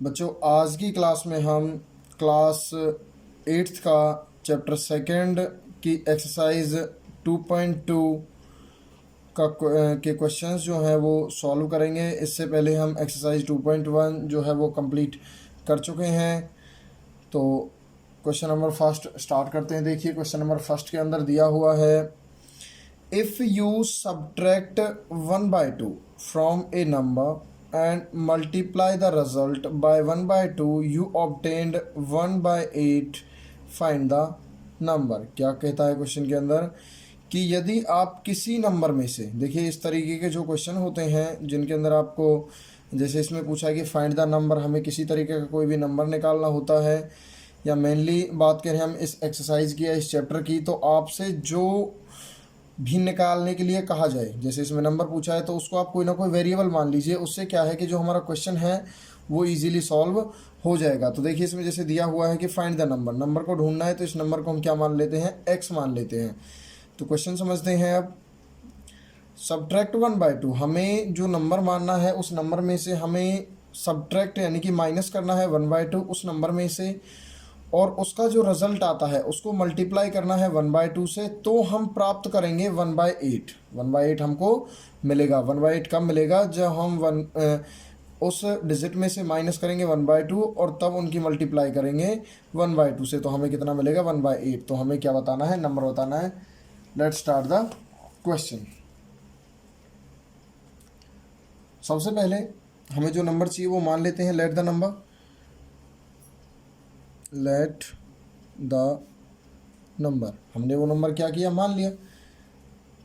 बच्चों आज की क्लास में हम क्लास 8th का चैप्टर सेकंड की एक्सरसाइज 2.2 के क्वेश्चंस जो हैं वो सॉल्व करेंगे। इससे पहले हम एक्सरसाइज 2.1 जो है वो कंप्लीट कर चुके हैं। तो क्वेश्चन नंबर फर्स्ट स्टार्ट करते हैं। देखिए क्वेश्चन नंबर फर्स्ट के अंदर दिया हुआ है, if you subtract 1/2 from A number and multiply the result by 1/2 you obtained 1/8 find the number। क्या कहता है क्वेश्चन के अंदर कि यदि आप किसी नंबर में से, देखिए इस तरीके के जो क्वेश्चन होते हैं जिनके अंदर आपको, जैसे इसमें पूछा है कि फाइंड द नंबर, हमें किसी तरीके का कोई भी नंबर निकालना होता है, या मेनली बात करें हम इस एक्सरसाइज की या इस चैप्टर की, तो आपसे जो भी निकालने के लिए कहा जाए, जैसे इसमें नंबर पूछा है तो उसको आप कोई ना कोई वेरिएबल मान लीजिए। उससे क्या है कि जो हमारा क्वेश्चन है वो इजीली सॉल्व हो जाएगा। तो देखिए इसमें जैसे दिया हुआ है कि फाइंड द नंबर, नंबर को ढूंढना है, तो इस नंबर को हम क्या मान लेते हैं, एक्स मान लेते हैं। तो क्वेश्चन समझते हैं अब। सब्ट्रैक्ट 1/2, हमें जो नंबर मानना है उस नंबर में से हमें सब्ट्रैक्ट यानी कि माइनस करना है 1/2 उस नंबर में से, और उसका जो रिजल्ट आता है उसको मल्टीप्लाई करना है 1/2 से, तो हम प्राप्त करेंगे 1/8। 1/8 हमको मिलेगा। 1/8 कब मिलेगा, जब हम उस डिजिट में से माइनस करेंगे 1/2 और तब उनकी मल्टीप्लाई करेंगे 1/2 से, तो हमें कितना मिलेगा 1/8। तो हमें क्या बताना है, नंबर बताना है। Let's start the question. सबसे पहले हमें जो नंबर चाहिए वो मान लेते हैं, लेट द नंबर। हमने वो नंबर क्या किया, मान लिया।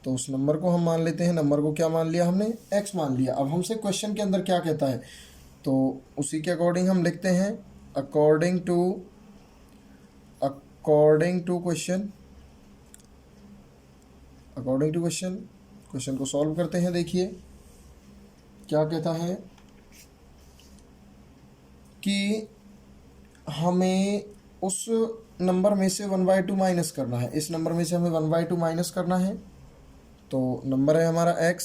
तो उस नंबर को हम मान लेते हैं। नंबर को क्या मान लिया हमने, x मान लिया। अब हमसे क्वेश्चन के अंदर क्या कहता है, तो उसी के अकॉर्डिंग हम लिखते हैं, अकॉर्डिंग टू क्वेश्चन। क्वेश्चन को सॉल्व करते हैं। देखिए क्या कहता है कि हमें उस नंबर में से 1/2 माइनस करना है। इस नंबर में से हमें 1/2 माइनस करना है। तो नंबर है हमारा x,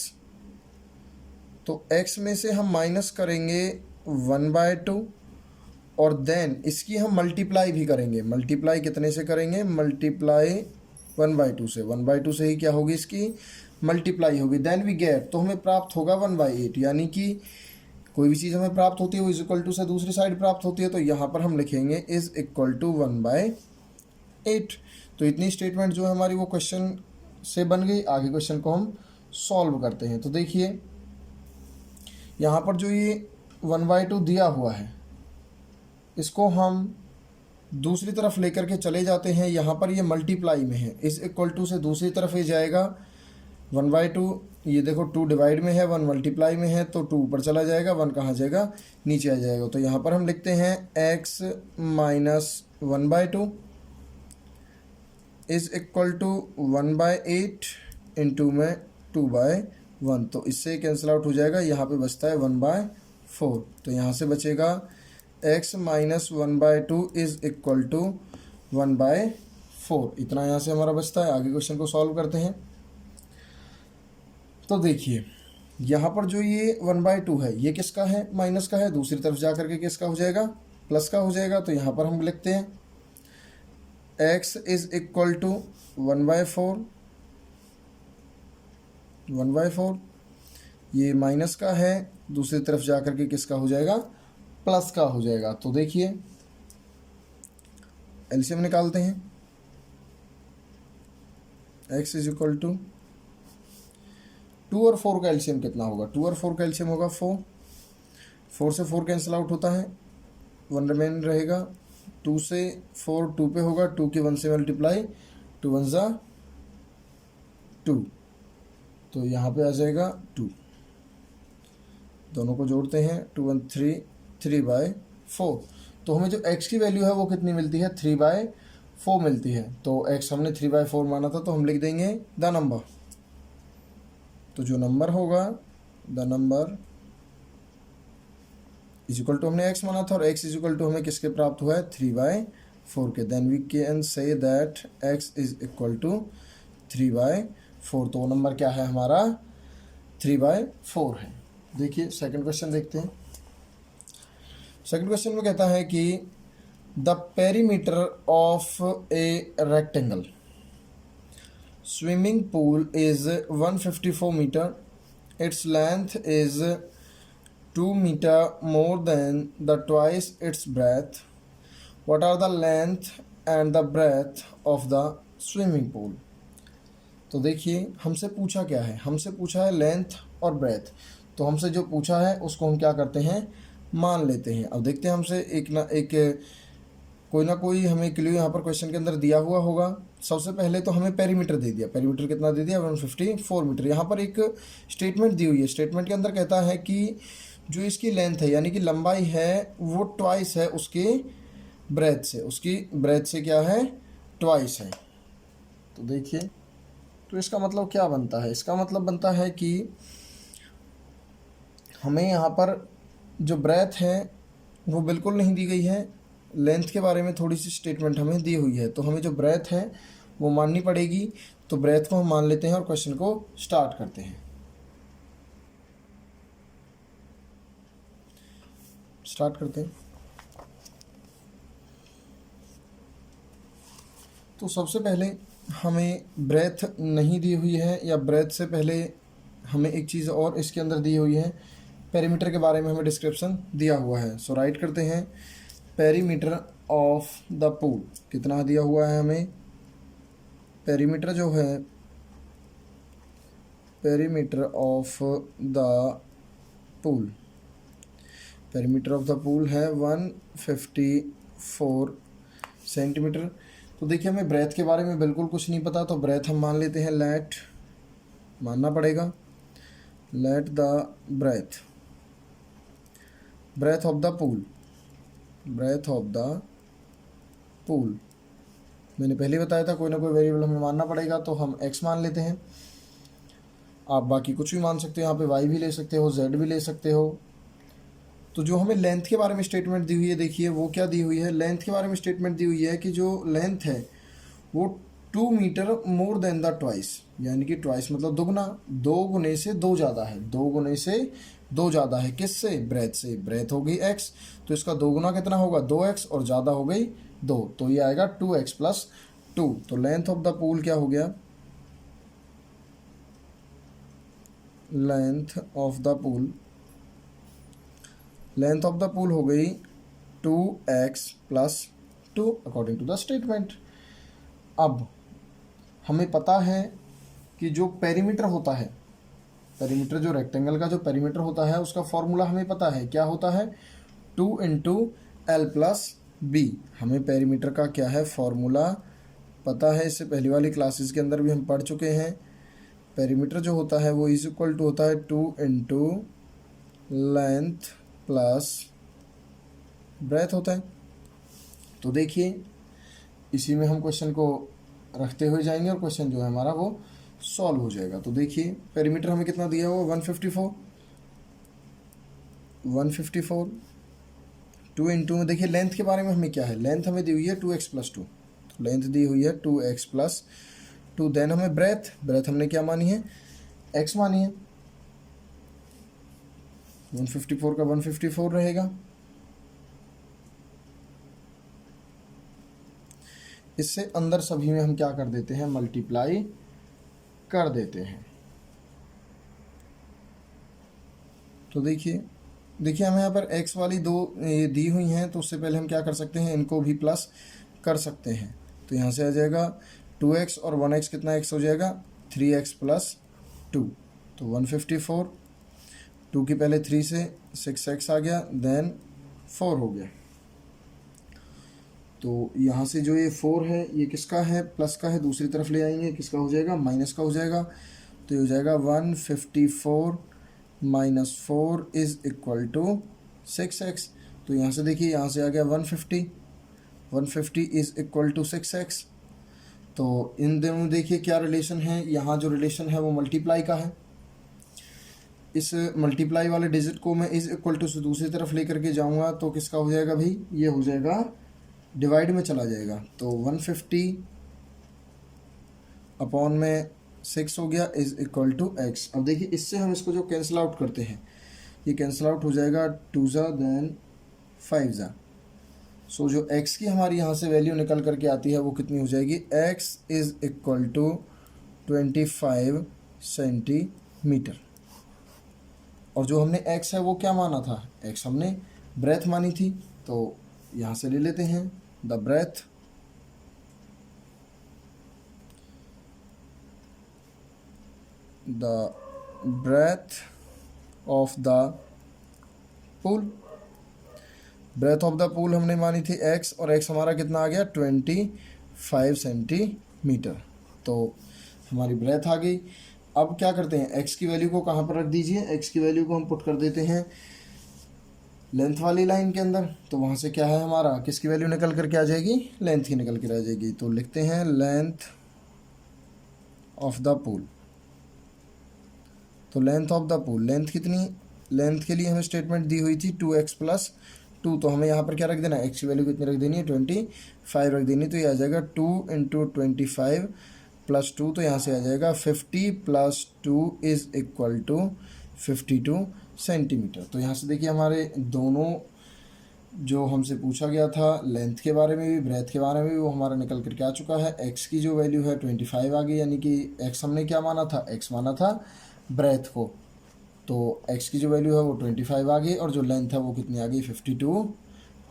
तो x में से हम माइनस करेंगे 1/2 और देन इसकी हम मल्टीप्लाई भी करेंगे। मल्टीप्लाई कितने से करेंगे, मल्टीप्लाई 1/2 से। 1/2 से ही क्या होगी, इसकी मल्टीप्लाई होगी। देन वी गेट, तो हमें प्राप्त होगा 1/8। यानी कि कोई भी चीज़ हमें प्राप्त होती है वो इज इक्वल टू से दूसरी साइड प्राप्त होती है, तो यहाँ पर हम लिखेंगे इज इक्वल टू 1/8। तो इतनी स्टेटमेंट जो है हमारी वो क्वेश्चन से बन गई। आगे क्वेश्चन को हम सॉल्व करते हैं। तो देखिए यहाँ पर जो ये 1/2 दिया हुआ है इसको हम दूसरी तरफ लेकर के चले जाते हैं। यहाँ पर ये मल्टीप्लाई में है, इज इक्वल टू से दूसरी तरफ ही जाएगा। 1/2, ये देखो 2 डिवाइड में है, 1 मल्टीप्लाई में है, तो 2 ऊपर चला जाएगा, 1 कहाँ जाएगा, नीचे आ जाएगा। तो यहाँ पर हम लिखते हैं x minus 1/2 is equal to 1/8 into में 2/1। तो इससे कैंसिल आउट हो जाएगा, यहाँ पे बचता है 1/4। तो यहाँ से बचेगा x minus 1/2 is equal to 1/4। इतना यहाँ से हमारा बचता है। आगे क्वेश्चन को सॉल्व करते हैं। तो देखिए यहाँ पर जो ये 1/2 है ये किसका है, माइनस का है। दूसरी तरफ जा करके किसका हो जाएगा, प्लस का हो जाएगा। तो यहाँ पर हम लिखते हैं x इज इक्वल टू 1/4। ये माइनस का है, दूसरी तरफ जा करके किसका हो जाएगा, प्लस का हो जाएगा। तो देखिए एलसीएम निकालते हैं। x इज इक्वल टू 2 और 4 का एलसीएम कितना होगा, 2 और 4 का एलसीएम होगा 4। 4 से 4 कैंसिल आउट होता है, 1 रिमेन रहेगा। 2 से 4 2 पे होगा, 2 की 1 से मल्टीप्लाई, 2 1 ज़ा 2, तो यहाँ पे आ जाएगा 2। दोनों को जोड़ते हैं, 2 1 3, 3/4। तो हमें जो x की वैल्यू है वो कितनी मिलती है, 3/4 मिलती है। तो x हमने 3/4 माना था, तो हम लिख देंगे द नंबर। तो जो नंबर होगा, the number is equal to, हमने x माना था और x इज इक्वल टू हमें किसके प्राप्त हुआ है, 3/4 के। Then we can say that x is equal to 3/4। तो वो नंबर क्या है हमारा, 3/4 है। देखिए सेकंड क्वेश्चन देखते हैं। सेकंड क्वेश्चन में कहता है कि the perimeter of a rectangle swimming pool is 154 metre, its length is 2 metre more than the twice its breadth. What are the length and the breadth of the swimming pool? तो देखिए हमसे पूछा क्या है, हमसे पूछा है लेंथ और ब्रेथ। तो हमसे जो पूछा है उसको हम क्या करते हैं, मान लेते हैं। अब देखते हैं हमसे कोई ना कोई हमें क्लू यहाँ पर क्वेश्चन के अंदर दिया हुआ होगा। सबसे पहले तो हमें पेरीमीटर दे दिया, पेरीमीटर कितना दे दिया, 154 मीटर। यहाँ पर एक स्टेटमेंट दी हुई है, स्टेटमेंट के अंदर कहता है कि जो इसकी लेंथ है यानी कि लंबाई है वो ट्वाइस है उसके ब्रेथ से, उसकी ब्रेथ से क्या है, ट्वाइस है। तो देखिए, तो इसका मतलब क्या बनता है, इसका मतलब बनता है कि हमें यहाँ पर जो ब्रेथ है वो बिल्कुल नहीं दी गई है, लेंथ के बारे में थोड़ी सी स्टेटमेंट हमें दी हुई है, तो हमें जो ब्रेथ है वो माननी पड़ेगी। तो ब्रेथ को हम मान लेते हैं और क्वेश्चन को स्टार्ट करते हैं। स्टार्ट करते हैं। तो सबसे पहले हमें ब्रेथ नहीं दी हुई है, या ब्रेथ से पहले हमें एक चीज़ और इसके अंदर दी हुई है, पेरीमीटर के बारे में हमें डिस्क्रिप्शन दिया हुआ है। सो राइट करते हैं, पेरीमीटर ऑफ द पूल कितना दिया हुआ है हमें, पेरीमीटर जो है, perimeter of the pool, perimeter of the pool है 154 सेंटीमीटर। तो देखिए हमें ब्रेथ के बारे में बिल्कुल कुछ नहीं पता, तो ब्रेथ हम मान लेते हैं, लेट मानना पड़ेगा, let the breadth, breadth of the pool, breadth of the pool मैंने पहले बताया था कोई ना कोई वेरिएबल हमें मानना पड़ेगा, तो हम x मान लेते हैं। आप बाकी कुछ भी मान सकते हो, यहाँ पे y भी ले सकते हो, z भी ले सकते हो। तो जो हमें लेंथ के बारे में स्टेटमेंट दी हुई है, देखिए वो क्या दी हुई है, लेंथ के बारे में स्टेटमेंट दी हुई है कि जो लेंथ है वो 2 metre more than the twice, यानी कि ट्वाइस मतलब दुगना, 2 गुने से 2 ज़्यादा है, 2 गुने से 2 ज़्यादा है, किससे, ब्रेथ से। ब्रेथ हो गई x, तो इसका 2 गुना कितना होगा, 2x, और ज़्यादा हो गई 2, तो ये आएगा 2x + 2। तो लेंथ ऑफ द पूल क्या हो गया, length of the pool, length of the pool हो गई 2x + 2 according to the statement. अब हमें पता है कि जो पेरीमीटर होता है, पेरीमीटर जो रेक्टेंगल का जो पेरीमीटर होता है उसका फॉर्मूला हमें पता है, क्या होता है, 2 × L + B। हमें पेरीमीटर का क्या है, फॉर्मूला पता है, इससे पहली वाली क्लासेस के अंदर भी हम पढ़ चुके हैं। पेरीमीटर जो होता है वो इज इक्वल टू होता है 2 × लेंथ प्लस ब्रेथ होता है। तो देखिए इसी में हम क्वेश्चन को रखते हुए जाएंगे और क्वेश्चन जो है हमारा वो सॉल्व हो जाएगा। तो देखिए पेरीमीटर हमें कितना दिया हुआ, 154, 2 × में देखिए लेंथ के बारे में हमें क्या है, लेंथ हमें दी हुई है 2x + 2, तो लेंथ दी हुई है 2x + 2। देन हमें ब्रेथ, ब्रेथ हमने क्या मानी है, x मानी है, 154 का 154 रहेगा। इससे अंदर सभी में हम क्या कर देते हैं, मल्टीप्लाई कर देते हैं। तो देखिए हमें यहाँ पर x वाली 2 ये दी हुई हैं, तो उससे पहले हम क्या कर सकते हैं, इनको भी प्लस कर सकते हैं। तो यहाँ से आ जाएगा 2x और 1x कितना x हो जाएगा, 3x + 2, तो 154, 2 की पहले 3 से 6x आ गया, देन 4 हो गया। तो यहाँ से जो ये 4 है ये किसका है, प्लस का है, दूसरी तरफ ले आएंगे, किसका हो जाएगा, माइनस का हो जाएगा। तो ये हो जाएगा 154 - 4 = 6x। तो यहाँ से देखिए, यहाँ से आ गया 150 = 6x। तो इन दोनों देखिए क्या रिलेशन है, यहाँ जो रिलेशन है वो मल्टीप्लाई का है। इस मल्टीप्लाई वाले डिजिट को मैं इज इक्वल टू से दूसरी तरफ लेकर के जाऊँगा, तो किसका हो जाएगा भाई, ये हो जाएगा डिवाइड में चला जाएगा। तो 150 अपॉन में 6 हो गया = x। अब देखिए इससे हम इसको जो कैंसिल आउट करते हैं, ये कैंसिल आउट हो जाएगा, 2 × 5 जा। सो जो x की हमारी यहाँ से वैल्यू निकल करके आती है वो कितनी हो जाएगी, x is equal to 25 centimetre. और जो हमने x है वो क्या माना था, x हमने ब्रेथ मानी थी, तो यहाँ से ले लेते हैं the breadth of the pool. Breadth of the pool हमने मानी थी x, और x हमारा कितना आ गया 25 सेंटीमीटर। तो हमारी ब्रेथ आ गई। अब क्या करते हैं, x की वैल्यू को कहाँ पर रख दीजिए, x की वैल्यू को हम पुट कर देते हैं लेंथ वाली लाइन के अंदर। तो वहाँ से क्या है हमारा, किसकी वैल्यू निकल कर के आ जाएगी, लेंथ की निकल कर आ जाएगी। तो लिखते हैं लेंथ ऑफ द पूल। तो length of the pool, length कितनी, लेंथ के लिए हमें स्टेटमेंट दी हुई थी 2x + 2। तो हमें यहाँ पर क्या रख देना है, x की वैल्यू कितनी रख देनी है 25 रख देनी। तो ये आ जाएगा 2 × 25 + 2, तो यहाँ से आ जाएगा 50 + 2 इज़ इक्वल टू 52 सेंटीमीटर। तो यहाँ से देखिए हमारे दोनों जो हमसे पूछा गया था लेंथ के बारे में भी ब्रेथ के बारे में भी वो हमारा निकल करके आ चुका है। x की जो वैल्यू है 25 आ गई, यानी कि x हमने क्या माना था, x माना था ब्रेथ को, तो x की जो वैल्यू है वो 25 आ गई, और जो लेंथ है वो कितनी आ गई 52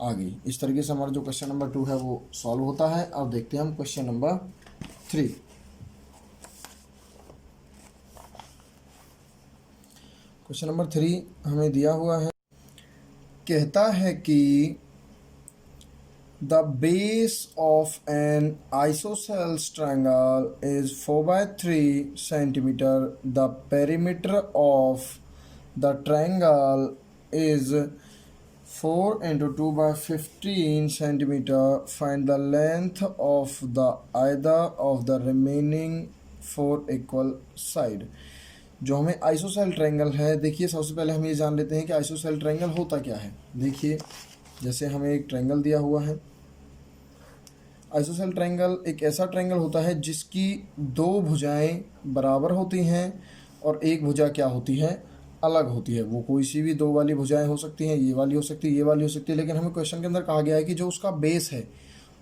आ गई। इस तरीके से हमारा जो क्वेश्चन नंबर 2 है वो सॉल्व होता है। अब देखते हैं हम क्वेश्चन नंबर 3। क्वेश्चन नंबर 3 हमें दिया हुआ है, कहता है कि the base of N isosceles triangle is 4/3 centimetre, the perimeter of the triangle is 4 × 2/15 centimeter. Find the length of the either of the remaining 4 equal side. जो हमें आइसोसेल ट्रायंगल है, देखिए सबसे पहले हम ये जान लेते हैं कि आइसोसेल ट्रायंगल होता क्या है। देखिए जैसे हमें एक ट्रायंगल दिया हुआ है, आइसोसेल ट्रायंगल एक ऐसा ट्रायंगल होता है जिसकी दो भुजाएं बराबर होती हैं और एक भुजा क्या होती है, अलग होती है। वो कोई सी भी दो वाली भुजाएं हो सकती हैं, ये वाली हो सकती है, ये वाली हो सकती है, लेकिन हमें क्वेश्चन के अंदर कहा गया है कि जो उसका बेस है,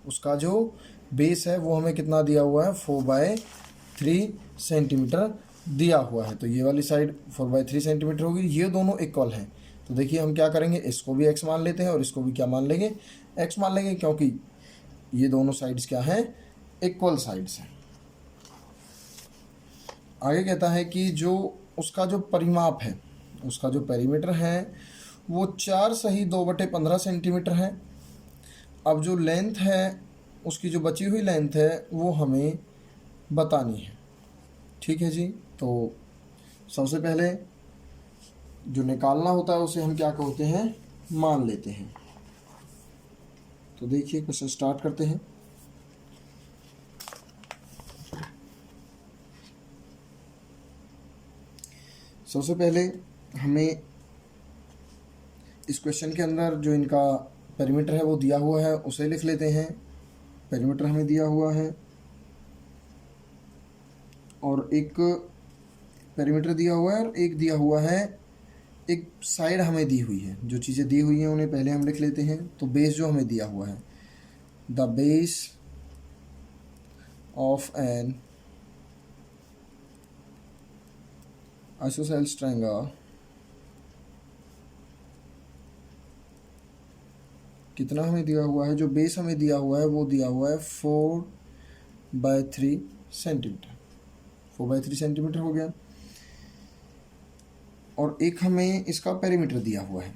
उसका जो बेस है वो हमें कितना दिया हुआ है, 4/3 सेंटीमीटर दिया हुआ है। तो ये वाली साइड 4/3 सेंटीमीटर होगी, ये दोनों इक्वल हैं। तो देखिए हम क्या करेंगे, इसको भी x मान लेते हैं और इसको भी क्या मान लेंगे, x मान लेंगे, क्योंकि ये दोनों साइड्स क्या हैं, इक्वल साइड्स हैं। आगे कहता है कि जो उसका जो परिमाप है, उसका जो पेरीमीटर है वो 4 सही 2/15 सेंटीमीटर है। अब जो लेंथ है, उसकी जो बची हुई लेंथ है वो हमें बतानी है। ठीक है जी। तो सबसे पहले जो निकालना होता है उसे हम क्या कहते हैं, मान लेते हैं। तो देखिए क्वेश्चन स्टार्ट करते हैं। सबसे पहले हमें इस क्वेश्चन के अंदर जो इनका पेरीमीटर है वो दिया हुआ है उसे लिख लेते हैं। पेरीमीटर हमें दिया हुआ है और एक पेरीमीटर दिया हुआ है और एक दिया हुआ है, एक साइड हमें दी हुई है। जो चीज़ें दी हुई हैं उन्हें पहले हम लिख लेते हैं। तो बेस जो हमें दिया हुआ है, the base of N isosceles triangle कितना हमें दिया हुआ है, जो बेस हमें दिया हुआ है वो दिया हुआ है 4/3 सेंटीमीटर। 4/3 सेंटीमीटर हो गया। और एक हमें इसका पेरीमीटर दिया हुआ है,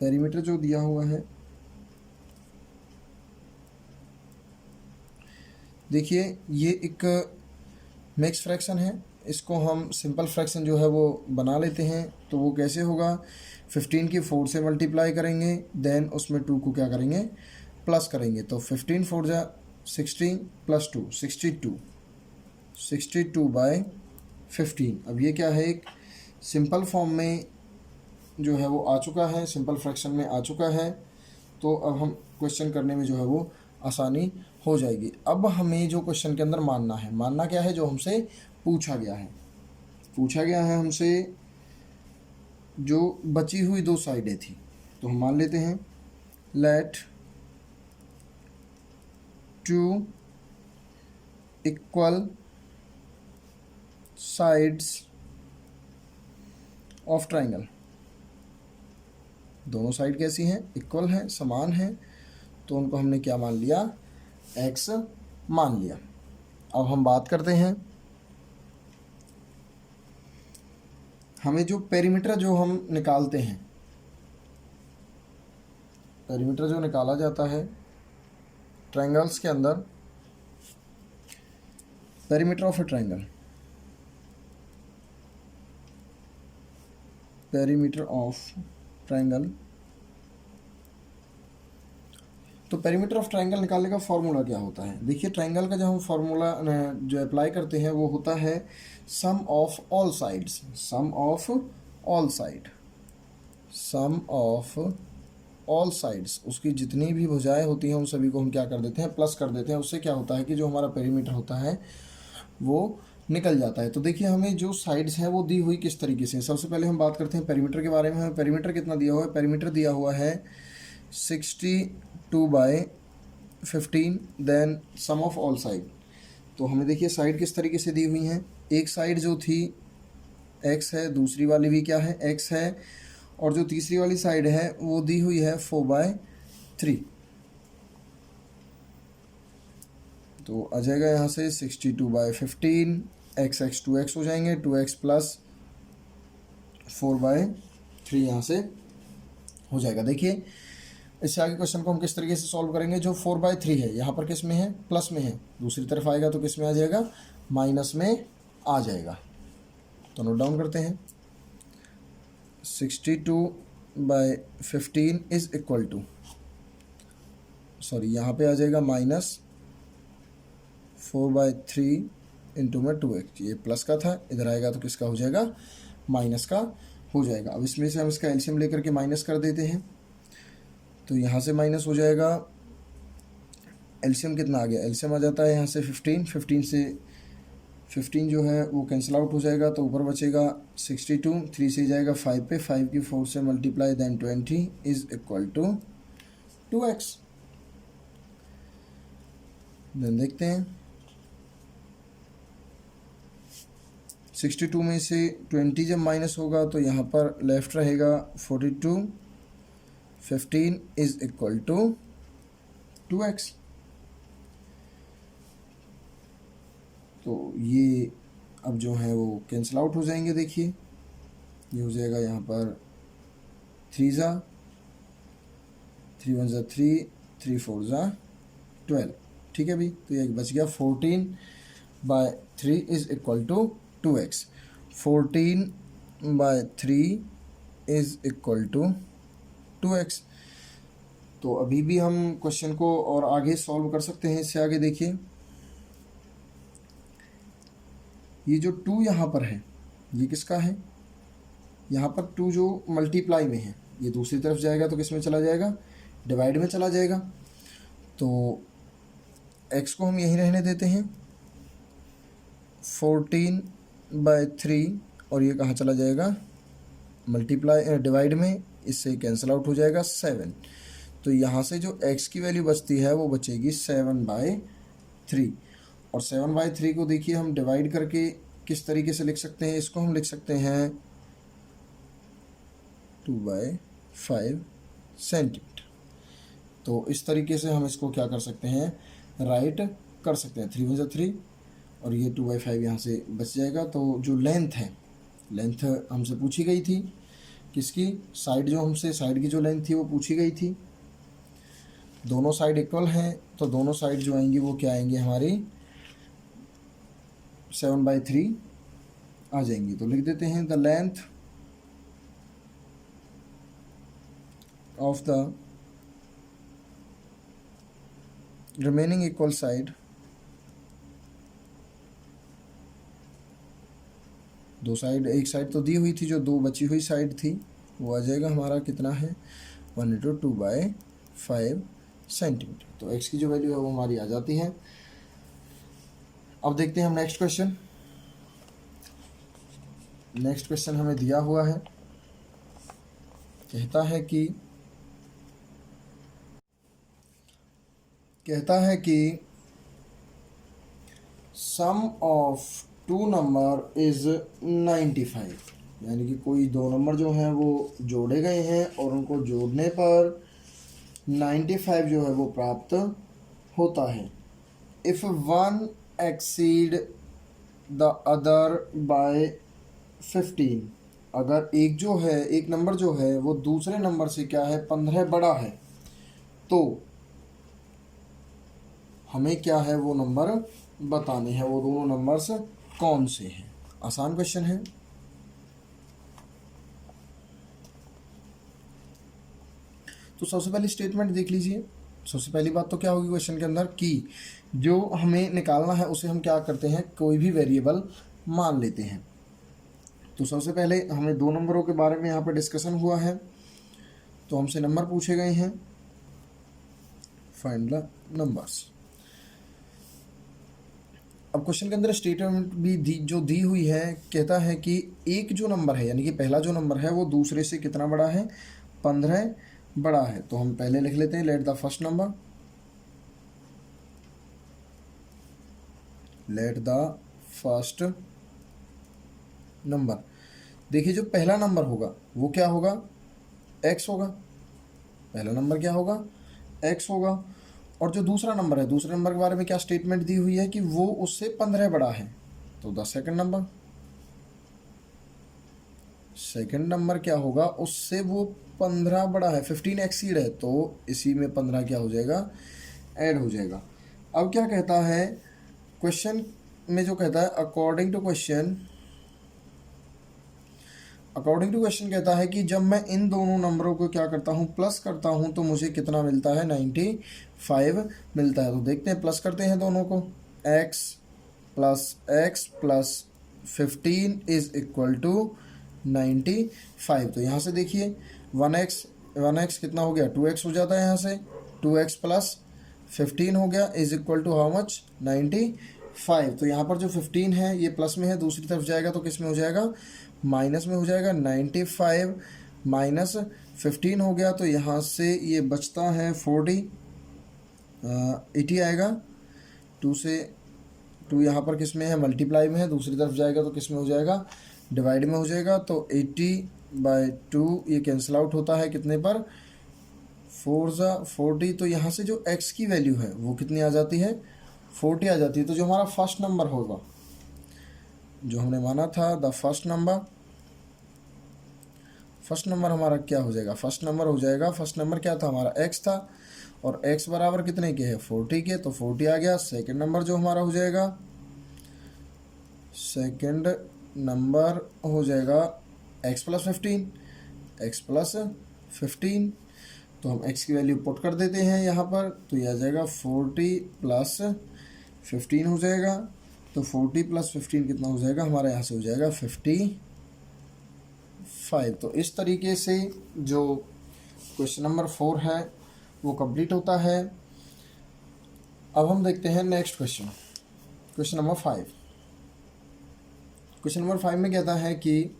पेरीमीटर जो दिया हुआ है, देखिए ये एक मिक्स फ्रैक्शन है, इसको हम सिंपल फ्रैक्शन जो है वो बना लेते हैं। तो वो कैसे होगा, 15 की 4 से मल्टीप्लाई करेंगे, देन उसमें 2 को क्या करेंगे, प्लस करेंगे। तो 15 4 जा 60 + 2 62/15। अब ये क्या है, एक सिंपल फॉर्म में जो है वो आ चुका है, सिंपल फ्रैक्शन में आ चुका है। तो अब हम क्वेश्चन करने में जो है वो आसानी हो जाएगी। अब हमें जो क्वेश्चन के अंदर मानना है, मानना क्या है, जो हमसे पूछा गया है। पूछा गया है हमसे जो बची हुई दो साइडें थी, तो हम मान लेते हैं let two equal sides of triangle. दोनों साइड कैसी हैं? इक्वल हैं, समान हैं, तो उनको हमने क्या मान लिया? x मान लिया। अब हम बात करते हैं, हमें जो पेरीमीटर जो हम निकालते हैं, पेरीमीटर जो निकाला जाता है ट्रायंगल्स के अंदर, perimeter of A triangle, perimeter of triangle, तो पेरीमीटर ऑफ ट्रायंगल निकालने का फॉर्मूला क्या होता है? देखिए, ट्रायंगल का जो हम फॉर्मूला जो अप्लाई करते हैं वो होता है sum of all sides, sum of all side, sum of all sides, उसकी जितनी भी भुजाएं होती हैं उन सभी को हम क्या कर देते हैं? प्लस कर देते हैं। उससे क्या होता है कि जो हमारा पेरीमीटर होता है वो निकल जाता है। तो देखिए, हमें जो साइड्स हैं वो दी हुई किस तरीके से। सबसे पहले हम बात करते हैं पेरीमीटर के बारे में। हमें पेरीमीटर कितना दिया हुआ है? पेरीमीटर दिया हुआ है 62/15, then sum of all side. तो हमें देखिए साइड किस तरीके से दी हुई हैं। एक साइड जो थी x है, दूसरी वाली भी क्या है? x है, और जो तीसरी वाली साइड है वो दी हुई है 4/3। तो आ जाएगा यहाँ से 62/15, x 2x हो जाएंगे, 2x प्लस 4/3 यहाँ से हो जाएगा। देखिए, इससे आगे क्वेश्चन को हम किस तरीके से सॉल्व करेंगे। जो 4/3 है यहाँ पर किस में है? प्लस में है, दूसरी तरफ आएगा तो किस में आ जाएगा? माइनस में आ जाएगा। तो नोट डाउन करते हैं, 62/15 इज इक्वल टू, सॉरी यहाँ पे आ जाएगा माइनस 4/3 इंटू में 2x, ये प्लस का था, इधर आएगा तो किसका हो जाएगा? माइनस का हो जाएगा। अब इसमें से हम इसका एलसीएम लेकर के माइनस कर देते हैं, तो यहाँ से माइनस हो जाएगा। एलसीएम कितना आ गया? एलसीएम आ जाता है यहाँ से 15, 15 से 15 जो है वो कैंसिल आउट हो जाएगा, तो ऊपर बचेगा 62, 3 से जाएगा 5 पे, 5 की 4 से multiply, then 20 is equal to 2x। देन देखते हैं, 62 में से 20 जब माइनस होगा तो यहाँ पर लेफ्ट रहेगा 42, 15 इज इक्वल टू 2x। तो ये अब जो है वो कैंसिल आउट हो जाएंगे। देखिए, ये हो जाएगा यहाँ पर 3 ज़ा 3 1 ज़ा 3, 3 4 ज़ा 12, ठीक है भी। तो ये बच गया 14/3 is equal to 2x। 14/3 is equal to 2x। तो अभी भी हम क्वेश्चन को और आगे सॉल्व कर सकते हैं। इससे आगे देखिए, ये जो 2 यहाँ पर है ये किसका है? यहाँ पर 2 जो मल्टीप्लाई में है, ये दूसरी तरफ जाएगा तो किस में चला जाएगा? डिवाइड में चला जाएगा। तो x को हम यहीं रहने देते हैं 14/3, और ये कहाँ चला जाएगा? मल्टीप्लाई डिवाइड में, इससे कैंसिल आउट हो जाएगा 7। तो यहाँ से जो x की वैल्यू बचती है वो बचेगी 7/3। और 7/3 को देखिए हम डिवाइड करके किस तरीके से लिख सकते हैं? इसको हम लिख सकते हैं 2/5 सेंटीमीटर। तो इस तरीके से हम इसको क्या कर सकते हैं? राइट कर सकते हैं। 3 1 ज़ा 3, और ये 2/5 यहाँ से बच जाएगा। तो जो लेंथ है, लेंथ हमसे पूछी गई थी किसकी? साइड जो हमसे साइड की जो लेंथ थी वो पूछी गई थी। दोनों साइड इक्वल हैं, तो दोनों साइड जो आएंगी वो क्या आएंगी? हमारी 7/3 आ जाएंगी। तो लिख देते हैं the length of the remaining equal side, दो साइड, एक साइड तो दी हुई थी, जो दो बची हुई साइड थी वो आ जाएगा हमारा कितना है? 1/2/5 सेंटीमीटर। तो x की जो वैल्यू है वो हमारी आ जाती है। अब देखते हैं हम नेक्स्ट क्वेश्चन। नेक्स्ट क्वेश्चन हमें दिया हुआ है, कहता है कि सम ऑफ टू नंबर इज़ 95, यानी कि कोई दो नंबर जो हैं वो जोड़े गए हैं और उनको जोड़ने पर 95 जो है वो प्राप्त होता है। If one exceed the other by 15, अगर एक नंबर जो है वो दूसरे नंबर से क्या है 15 बड़ा है, तो हमें क्या है वो नंबर बताने हैं। वो दोनों नंबर्स कौन से हैं? आसान क्वेश्चन है। तो सबसे पहली स्टेटमेंट देख लीजिए। सबसे पहली बात तो क्या होगी क्वेश्चन के अंदर कि जो हमें निकालना है उसे हम क्या करते हैं, कोई भी वेरिएबल मान लेते हैं। तो सबसे पहले हमें दो नंबरों के बारे में यहाँ पर डिस्कशन हुआ है, तो हमसे नंबर पूछे गए हैं, फाइंड द नंबर्स। अब क्वेश्चन के अंदर स्टेटमेंट भी जो दी हुई है, कहता है कि एक जो नंबर है यानी कि पहला जो नंबर है वो दूसरे से कितना बड़ा है, 15 बड़ा है। तो हम पहले लिख लेते हैं, लेट द फर्स्ट नंबर। देखिए जो पहला नंबर होगा वो क्या होगा, x होगा। पहला नंबर क्या होगा, x होगा। और जो दूसरा नंबर है, दूसरे नंबर के बारे में क्या स्टेटमेंट दी हुई है कि वो उससे 15 बड़ा है। तो द सेकंड नंबर क्या होगा, उससे वो 15 बड़ा है, 15 एक्सीड है, तो इसी में 15 क्या हो जाएगा, ऐड हो जाएगा। अब क्या कहता है क्वेश्चन में, जो कहता है अकॉर्डिंग टू क्वेश्चन कहता है कि जब मैं इन दोनों नंबरों को क्या करता हूँ, प्लस करता हूँ, तो मुझे कितना मिलता है, 95 मिलता है। तो देखते हैं, प्लस करते हैं दोनों को, x plus 15 is equal to 95। तो यहाँ से देखिए 1x कितना हो गया, 2x हो जाता है। यहाँ से 2x प्लस 15 हो गया is equal to how much, 95। तो यहाँ पर जो 15 है ये प्लस में है, दूसरी तरफ जाएगा तो किस में हो जाएगा, माइनस में हो जाएगा। 95 माइनस 15 हो गया, तो यहाँ से ये बचता है 40, 80 आएगा। 2 यहाँ पर किस में है, मल्टीप्लाई में है, दूसरी तरफ जाएगा तो किस में हो जाएगा, डिवाइड में हो जाएगा। तो 80/2 ये कैंसिल आउट होता है कितने पर, 4 40। तो यहाँ से जो x की वैल्यू है वो कितनी आ जाती है, 40 आ जाती है। तो जो हमारा फर्स्ट नंबर होगा, जो हमने माना था द फर्स्ट नंबर हमारा क्या हो जाएगा, फर्स्ट नंबर क्या था हमारा, x था, और x बराबर कितने के है, 40 के, तो 40 आ गया। सेकंड नंबर जो हमारा हो जाएगा, x प्लस 15। तो हम x की वैल्यू पुट कर देते हैं यहाँ पर, तो यह आ जाएगा 40 प्लस 15 हो जाएगा। तो 40 प्लस 15 कितना हो जाएगा हमारा, यहाँ से हो जाएगा 55। तो इस तरीके से जो क्वेश्चन नंबर 4 है वो कंप्लीट होता है। अब हम देखते हैं next question number 5। Question number 5 में कहता है कि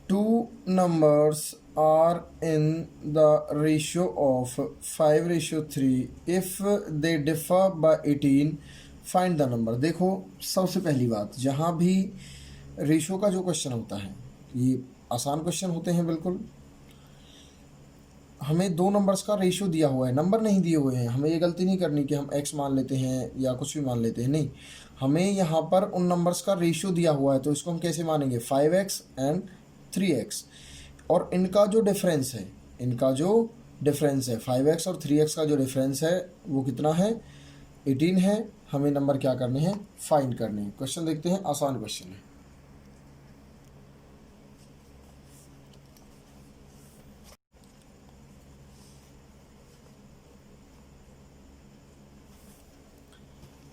two numbers are in the ratio of 5:3 if they differ by 18 find the number. देखो सबसे पहली बात, जहाँ भी रेशियो का जो क्वेश्चन होता है, ये आसान क्वेश्चन होते हैं बिल्कुल। हमें दो नंबर्स का रेशियो दिया हुआ है, नंबर नहीं दिए हुए हैं। हमें ये गलती नहीं करनी कि हम x मान लेते हैं या कुछ भी मान लेते हैं, नहीं, हमें यहाँ पर उन नंबर्स का रेशियो दिया हुआ है। तो इसको हम कैसे मानेंगे, 5x एंड 3x, और इनका जो डिफरेंस है 5x और 3x का जो डिफरेंस है वो कितना है, 18 है। हमें नंबर क्या करने हैं, फाइंड करने हैं। क्वेश्चन देखते हैं, आसान क्वेश्चन है।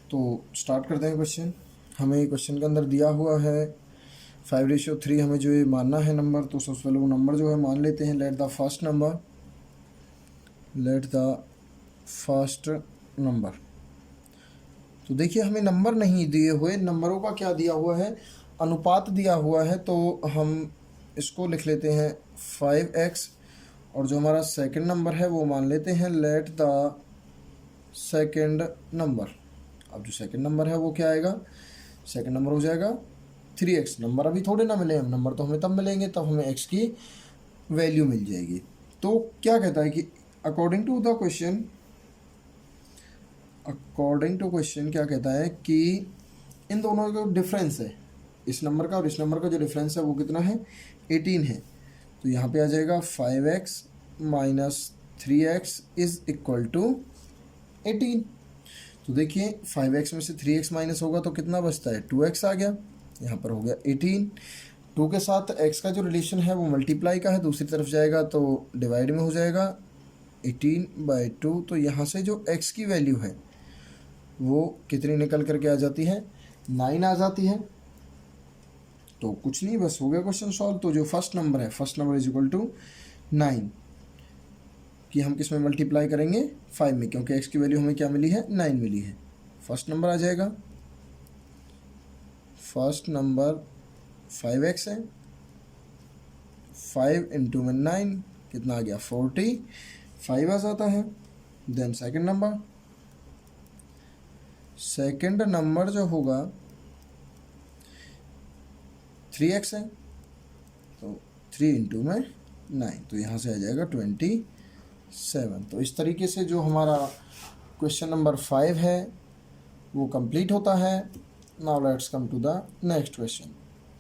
तो स्टार्ट करते हैं क्वेश्चन। हमें क्वेश्चन के अंदर दिया हुआ है 5:3 हमें जो ये मानना है नंबर। तो सबसे पहले वो नंबर जो है मान लेते हैं, लेट द फर्स्ट नंबर तो देखिए हमें नंबर नहीं दिए हुए, नंबरों का क्या दिया हुआ है, अनुपात दिया हुआ है। तो हम इसको लिख लेते हैं 5x, और जो हमारा सेकंड नंबर है वो मान लेते हैं लेट द सेकंड नंबर। अब जो सेकंड नंबर है वो क्या आएगा, सेकंड नंबर हो जाएगा 3x। नंबर अभी थोड़े ना मिले, हम नंबर तो हमें तब मिलेंगे तब हमें x की वैल्यू मिल जाएगी। तो क्या कहता है कि according to the question, according to question क्या कहता है कि इन दोनों का डिफरेंस है, इस नंबर का और इस नंबर का जो डिफरेंस है वो कितना है, 18 है। तो यहाँ पे आ जाएगा 5x minus 3x is equal to 18। तो देखिए 5x में से 3x माइनस होगा तो कितना बचता है, 2x आ गया, यहाँ पर हो गया 18। 2 के साथ x का जो रिलेशन है वो मल्टीप्लाई का है, दूसरी तरफ जाएगा तो डिवाइड में हो जाएगा 18/2। तो यहाँ से जो x की वैल्यू है वो कितनी निकल करके आ जाती है, 9 आ जाती है। तो कुछ नहीं, बस हो गया क्वेश्चन सॉल्व। तो जो फर्स्ट नंबर है, first number is equal to 9 कि हम किस में मल्टीप्लाई करेंगे, 5 में, क्योंकि x की वैल्यू हमें क्या मिली है, 9 मिली है। फर्स्ट नंबर आ जाएगा, फर्स्ट नंबर 5x है, 5 इंटू में 9 कितना आ गया, 45 आ जाता है। Then second number, second number जो होगा 3x है, तो 3 इंटू में 9, तो यहाँ से आ जाएगा 27। तो इस तरीके से जो हमारा क्वेश्चन नंबर 5 है वो कंप्लीट होता है। Now let's come to the next question.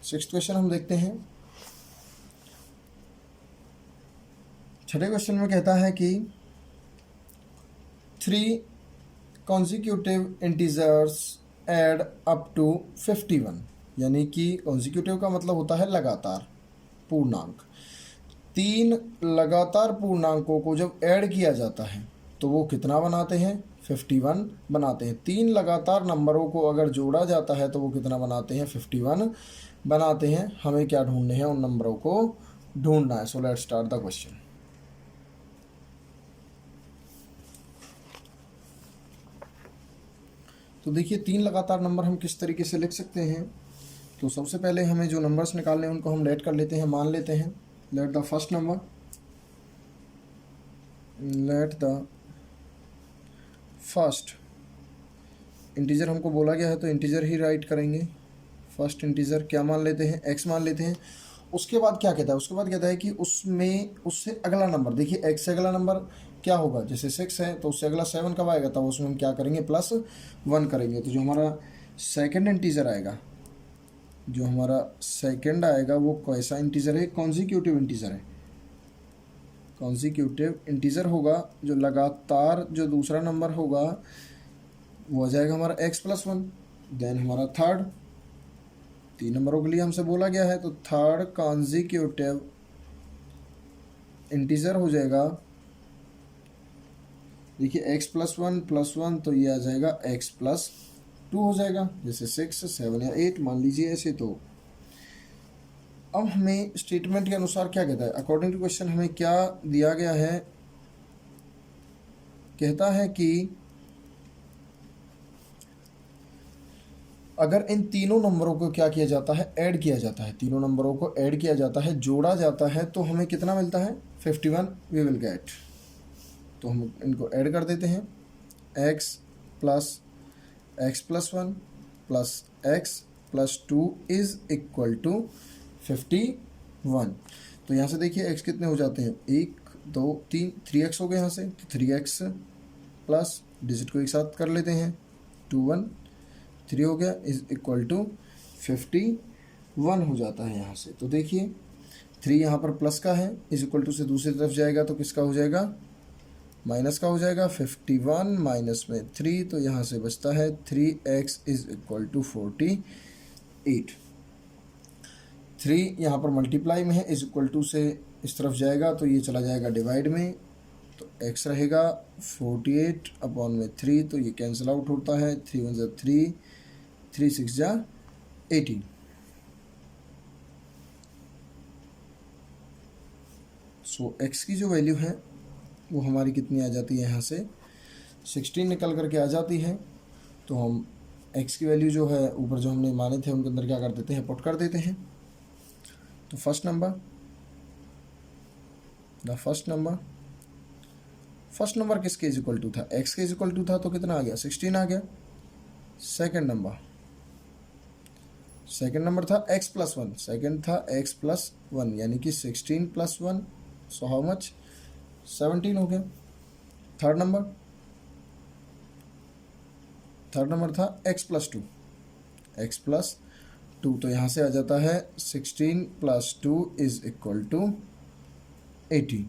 Sixth question हम देखते हैं। छठे क्वेश्चन में कहता है कि 3 consecutive integers add up to 51, यानी कि कॉन्जिक्यूटिव का मतलब होता है लगातार पूर्णांक। 3 लगातार पूर्णांकों को जब ऐड किया जाता है तो वो कितना बनाते हैं, 51 बनाते हैं। 3 लगातार नंबरों को अगर जोड़ा जाता है तो वो कितना बनाते हैं, 51 बनाते हैं। हमें क्या ढूंढने हैं, उन नंबरों को ढूंढना है। So let's start the question. तो देखिए 3 लगातार नंबर हम किस तरीके से लिख सकते हैं। तो सबसे पहले हमें जो नंबर्स निकालने हैं उनको हम लेट कर लेते हैं, मान लेते हैं। Let the first number, let the first integer हमको बोला गया है तो इंटीजर ही राइट करेंगे। फर्स्ट इंटीजर क्या मान लेते हैं, x मान लेते हैं। उसके बाद क्या कहता है, उसके बाद कहता है कि उसमें उससे अगला नंबर, देखिए x से अगला नंबर क्या होगा, जैसे 6 है तो उससे अगला 7 कब आएगा, तब उसमें हम क्या करेंगे, +1 करेंगे। तो जो हमारा सेकंड इंटीजर आएगा, जो हमारा सेकंड आएगा वो कैसा इंटीजर है, कॉन्जिक्यूटिव इंटीजर है। कॉन्जिक्यूटिव इंटीजर होगा, जो लगातार जो दूसरा नंबर होगा वो आ जाएगा हमारा x+1। देन हमारा थर्ड, 3 नंबरों के लिए हमसे बोला गया है तो थर्ड कॉन्जिक्यूटिव इंटीजर हो जाएगा, देखिए x+1 तो ये आ जाएगा x+2 हो जाएगा, जैसे 6, 7 या 8 मान लीजिए ऐसे। तो अब हमें स्टेटमेंट के अनुसार क्या कहता है, अकॉर्डिंग टू क्वेश्चन हमें क्या दिया गया है, कहता है कि अगर इन तीनों नंबरों को क्या किया जाता है, ऐड किया जाता है, तीनों नंबरों को ऐड किया जाता है, जोड़ा जाता है, तो हमें कितना मिलता है, 51 वी विल गेट। तो हम इनको ऐड कर देते हैं, x+1 plus x+2 is equal to 51। तो यहाँ से देखिए x कितने हो जाते हैं, 1 2 3, 3x हो गए यहाँ से, तो 3x प्लस डिजिट को एक साथ कर लेते हैं, 2 1 3 हो गया, इज इक्वल टू 51 हो जाता है यहाँ से। तो देखिए 3 यहाँ पर प्लस का है, इज इक्वल टू से दूसरी तरफ जाएगा तो किसका हो जाएगा, माइनस का हो जाएगा। 51 माइनस में 3, तो यहाँ से बचता है 3x इज इक्वल टू 48। 3 यहाँ पर मल्टीप्लाई में है, इज इक्वल टू से इस तरफ जाएगा तो ये चला जाएगा डिवाइड में, तो x रहेगा 48/3, तो ये कैंसिल आउट होता है, 3 1 3, 3 6 18। सो x की जो वैल्यू है वो हमारी कितनी आ जाती है, यहाँ से 16 निकल करके आ जाती है। तो हम x की वैल्यू जो है ऊपर जो हमने माने थे उनके अंदर क्या कर देते हैं, पुट कर देते हैं। तो फर्स्ट नंबर किसके इज इक्वल टू था, x के इज इक्वल टू था, तो कितना आ गया, 16 आ गया। सेकंड नंबर था x प्लस 1, सेकेंड था x प्लस 1 यानी कि 16 प्लस 1, सो हाउ मच, 17 हो गया। थर्ड नंबर था x प्लस 2, तो यहाँ से आ जाता है 16 प्लस 2 इज इक्वल टू 18।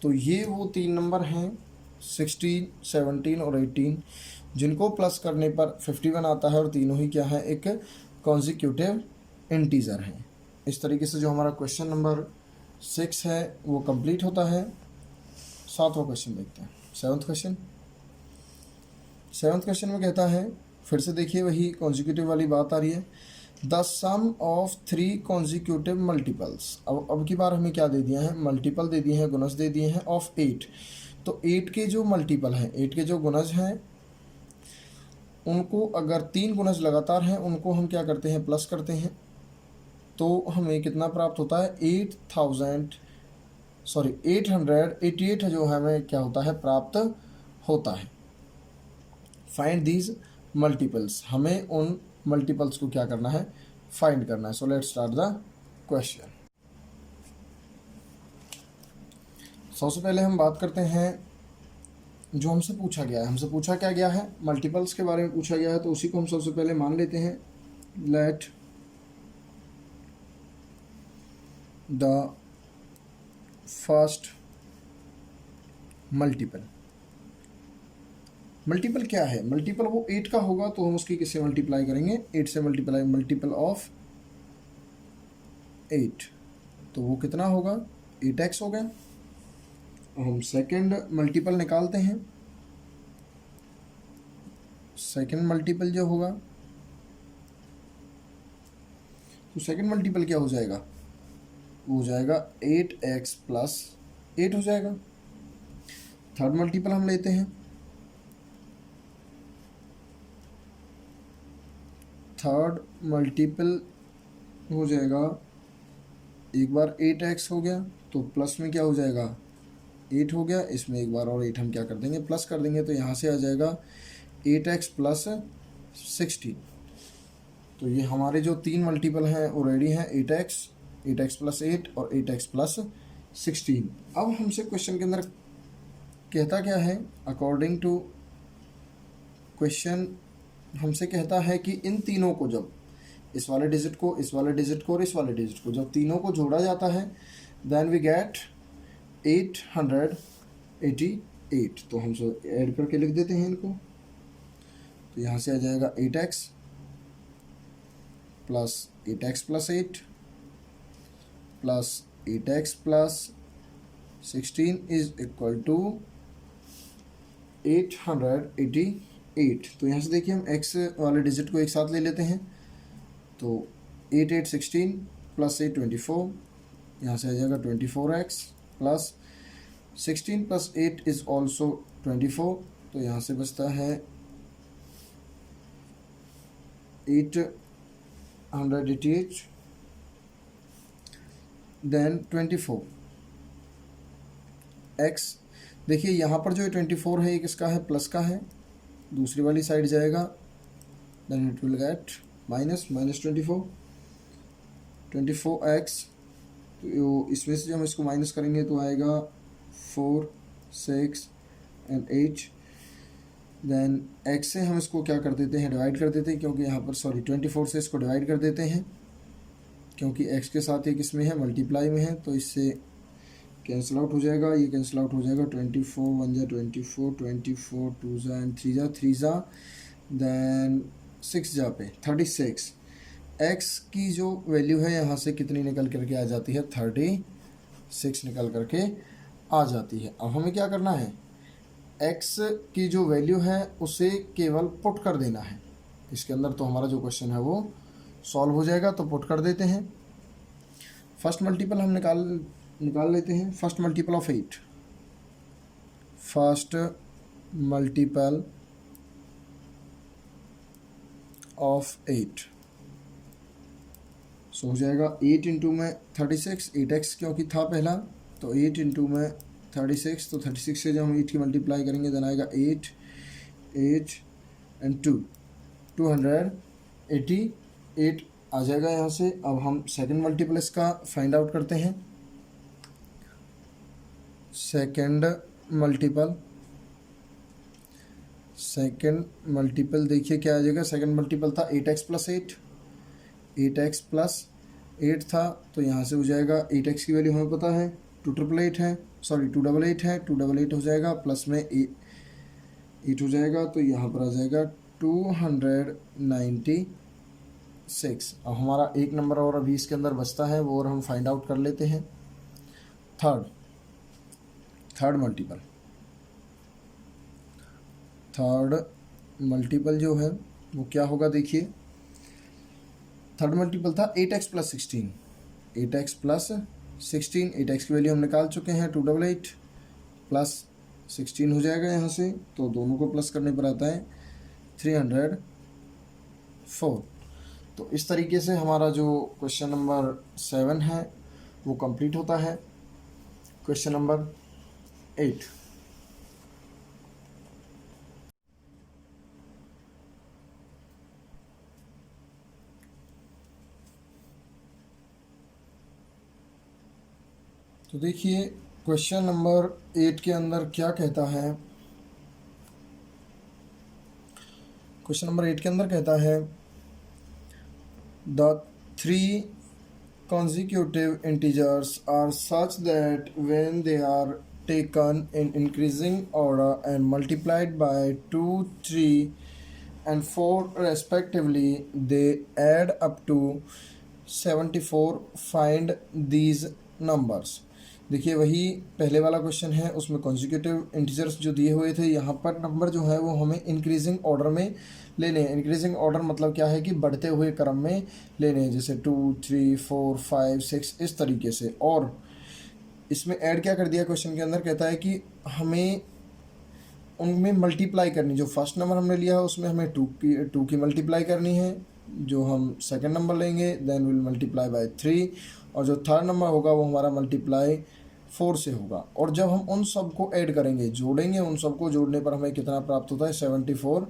तो ये वो तीन नंबर हैं 16, 17 और 18 जिनको प्लस करने पर 51 आता है और तीनों ही क्या है, एक कॉन्जिक्यूटिव इंटीजर हैं। इस तरीके से जो हमारा क्वेश्चन नंबर 6 है वो कंप्लीट होता है। 7वां क्वेश्चन देखते हैं। सेवन्थ क्वेश्चन में कहता है, फिर से देखिए वही कॉन्जिक्यूटिव वाली बात आ रही है, the sum of 3 consecutive multiples. अब की बार हमें क्या दे दिया है, मल्टीपल दे दिए हैं, गुणज दे दिए हैं ऑफ 8। तो 8 के जो मल्टीपल हैं, 8 के जो गुणज हैं, उनको अगर 3 गुणज लगातार हैं उनको हम क्या करते हैं, प्लस करते हैं। तो हमें कितना प्राप्त होता है, 888 जो हमें क्या होता है, प्राप्त होता है। फाइंड दीज मल्टीपल्स, हमें उन मल्टीपल्स को क्या करना है, फाइंड करना है। So let's start the question. सबसे पहले हम बात करते हैं जो हमसे पूछा गया है। हमसे पूछा क्या गया है, मल्टीपल्स के बारे में पूछा गया है, तो उसी को हम सबसे पहले मान लेते हैं। लेट द फर्स्ट मल्टीपल क्या है, मल्टीपल वो 8 का होगा, तो हम उसकी किससे मल्टीप्लाई करेंगे, 8 से मल्टीप्लाई, मल्टीपल ऑफ 8, तो वो कितना होगा, 8x हो गया। हम सेकंड मल्टीपल निकालते हैं। सेकंड मल्टीपल जो होगा, तो सेकंड मल्टीपल क्या हो जाएगा, वो हो जाएगा 8x प्लस 8 हो जाएगा। थर्ड मल्टीपल हम लेते हैं। थर्ड मल्टीपल हो जाएगा, एक बार 8x हो गया, तो प्लस में क्या हो जाएगा, 8 हो गया, इसमें एक बार और 8 हम क्या कर देंगे, प्लस कर देंगे, तो यहाँ से आ जाएगा 8x प्लस 16। तो ये हमारे जो 3 मल्टीपल हैं वो रेडी हैं, 8x प्लस 8 और 8x प्लस 16। अब हमसे क्वेश्चन के अंदर कहता क्या है, अकॉर्डिंग टू क्वेश्चन हमसे कहता है कि इन तीनों को, जब इस वाले डिजिट को, इस वाले डिजिट को और इस वाले डिजिट को जब तीनों को जोड़ा जाता है, देन वी गेट 888। तो हम ऐड करके लिख देते हैं इनको। तो यहाँ से आ जाएगा 8x plus 8x plus 8 plus 8x plus 16 is equal to 888। तो यहाँ से देखिए हम x वाले डिजिट को एक साथ ले लेते हैं। तो 8 प्लस 8 24, यहाँ से आ जाएगा 24x plus 16 plus 8 is also 24। तो यहाँ से बचता है 888 देन 24 x। देखिए यहाँ पर जो 24 है ये किसका है, प्लस का है, दूसरी वाली साइड जाएगा, then it will get minus 24x। तो इसमें से जब हम इसको माइनस करेंगे तो आएगा 4, 6 एंड 8। देन x से हम इसको क्या कर देते हैं, डिवाइड कर देते हैं, क्योंकि यहाँ पर 24 से इसको डिवाइड कर देते हैं, क्योंकि x के साथ ये किस में है, मल्टीप्लाई में है, तो इससे कैंसिल आउट हो जाएगा, ये कैंसिल आउट हो जाएगा। 24 1 जा 24, 24 2 जा एंड 3 जा, देन 6 जा पे 36। x की जो वैल्यू है यहाँ से कितनी निकल करके आ जाती है, 36 निकल करके आ जाती है। अब हमें क्या करना है, x की जो वैल्यू है उसे केवल पुट कर देना है इसके अंदर, तो हमारा जो क्वेश्चन है वो सॉल्व हो जाएगा। तो पुट कर देते हैं। फर्स्ट मल्टीपल हम निकाल लेते हैं। First multiple of 8, first multiple of 8। सो हो जाएगा 8 इंटू में 36, 8x क्योंकि था पहला, तो 8 इंटू में 36, तो 36 से जब हम 8 की मल्टीप्लाई करेंगे देन आएगा 8 एंड 2 288 आ जाएगा यहाँ से। अब हम सेकंड मल्टीपल इसका फाइंड आउट करते हैं। सेकंड मल्टीपल देखिए क्या आ जाएगा। सेकंड मल्टीपल था 8x प्लस 8, 8x प्लस 8 था, तो यहाँ से हो जाएगा 8x की वैल्यू हमें पता है 288 है, सॉरी 288 है, 288 हो जाएगा प्लस में 8 हो जाएगा, तो यहाँ पर आ जाएगा 296। अब हमारा एक नंबर और अभी इसके अंदर बचता है, वो और हम फाइंड आउट कर लेते हैं। थर्ड मल्टीपल जो है वो क्या होगा देखिए। थर्ड मल्टीपल था 8x plus 16, 8x plus 16, 8x की वैल्यू हम निकाल चुके हैं 288 प्लस 16 हो जाएगा यहाँ से, तो दोनों को प्लस करने पर आता है 304। तो इस तरीके से हमारा जो क्वेश्चन नंबर 7 है वो कंप्लीट होता है। Question number 8। तो देखिए क्वेश्चन नंबर 8 के अंदर क्या कहता है। क्वेश्चन नंबर 8 के अंदर कहता है the 3 consecutive integers are such that when they are taken in increasing order and multiplied by 2, 3 and 4 respectively, they add up to 74. Find these numbers। देखिए वही पहले वाला क्वेश्चन है, उसमें कॉन्जिक्यूटिव इंटीजर्स जो दिए हुए थे, यहाँ पर नंबर जो है वो हमें इंक्रीजिंग ऑर्डर में लेने हैं। इंक्रीजिंग ऑर्डर मतलब क्या है कि बढ़ते हुए क्रम में लेने हैं, जैसे 2, 3, 4, 5, 6 इस तरीके से। और इसमें ऐड क्या कर दिया क्वेश्चन के अंदर, कहता है कि हमें उनमें मल्टीप्लाई करनी। जो फर्स्ट नंबर हमने लिया है उसमें हमें 2 की मल्टीप्लाई करनी है, जो हम सेकंड नंबर लेंगे देन विल मल्टीप्लाई बाय 3, और जो थर्ड नंबर होगा वो हमारा मल्टीप्लाई 4 से होगा। और जब हम उन सब को ऐड करेंगे, जोड़ेंगे, उन सब को जोड़ने पर हमें कितना प्राप्त होता है 74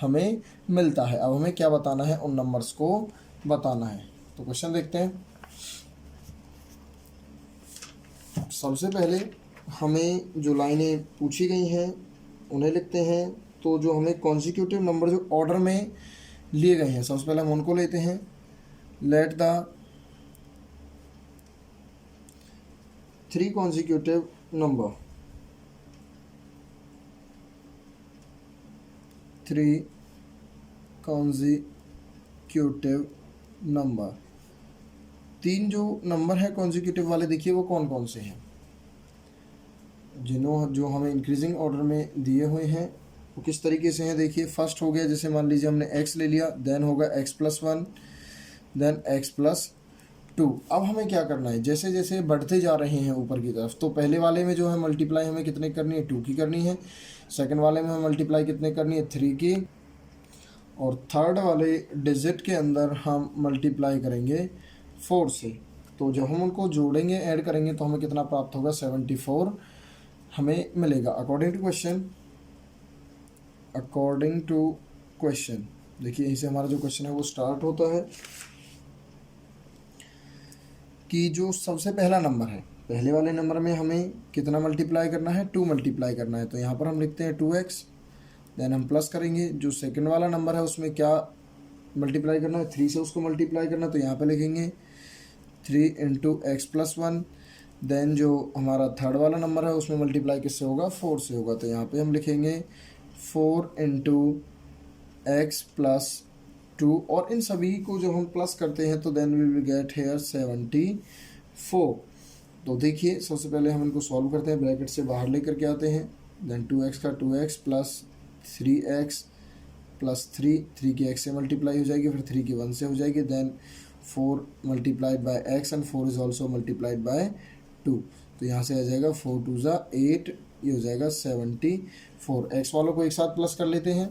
हमें मिलता है। अब हमें क्या बताना है, उन नंबर्स को बताना है। तो क्वेश्चन देखते हैं। सबसे पहले हमें जो लाइनें पूछी गई हैं उन्हें लिखते हैं। तो जो हमें कॉन्जिक्यूटिव नंबर जो ऑर्डर में लिए गए हैं, सबसे पहले हम उनको लेते हैं। Let the 3 consecutive number, 3 consecutive number, 3 जो नंबर है कॉन्जिक्यूटिव वाले, देखिए वो कौन कौन से हैं, जो हमें इंक्रीजिंग ऑर्डर में दिए हुए हैं वो किस तरीके से हैं। देखिए फर्स्ट हो गया, जैसे मान लीजिए हमने x ले लिया, देन होगा x plus 1, then x plus 2। अब हमें क्या करना है, जैसे जैसे बढ़ते जा रहे हैं ऊपर की तरफ, तो पहले वाले में जो है मल्टीप्लाई हमें कितने करनी है, 2 की करनी है। सेकंड वाले में हमें मल्टीप्लाई कितने करनी है, 3 की। और थर्ड वाले डिजिट के अंदर हम मल्टीप्लाई करेंगे 4 से। तो जब हम उनको जोड़ेंगे, ऐड करेंगे, तो हमें कितना प्राप्त होगा, 74 हमें मिलेगा। अकॉर्डिंग टू क्वेश्चन देखिए यहीं से हमारा जो क्वेश्चन है वो स्टार्ट होता है कि जो सबसे पहला नंबर है, पहले वाले नंबर में हमें कितना मल्टीप्लाई करना है, 2 मल्टीप्लाई करना है। तो यहाँ पर हम लिखते हैं 2x, देन हम प्लस करेंगे। जो सेकंड वाला नंबर है उसमें क्या मल्टीप्लाई करना है, 3 से उसको मल्टीप्लाई करना, तो यहाँ पे लिखेंगे 3 इंटू एक्स प्लस 1। देन जो हमारा थर्ड वाला नंबर है उसमें मल्टीप्लाई किससे होगा, 4 से होगा, तो यहाँ पे हम लिखेंगे 4 इंटू एक्स प्लस 2। और इन सभी को जब हम प्लस करते हैं तो then we will get here 74। तो देखिए सबसे पहले हम इनको सॉल्व करते हैं, ब्रैकेट से बाहर लेकर के आते हैं। देन 2x का 2x प्लस 3x प्लस 3 की x से मल्टीप्लाई हो जाएगी, फिर 3 की 1 से हो जाएगी। Then 4 multiplied by x and 4 is also multiplied by 2। तो यहाँ से आ जाएगा 4 2 ज़ा 8, ये हो जाएगा 74। x वालों को एक साथ प्लस कर लेते हैं,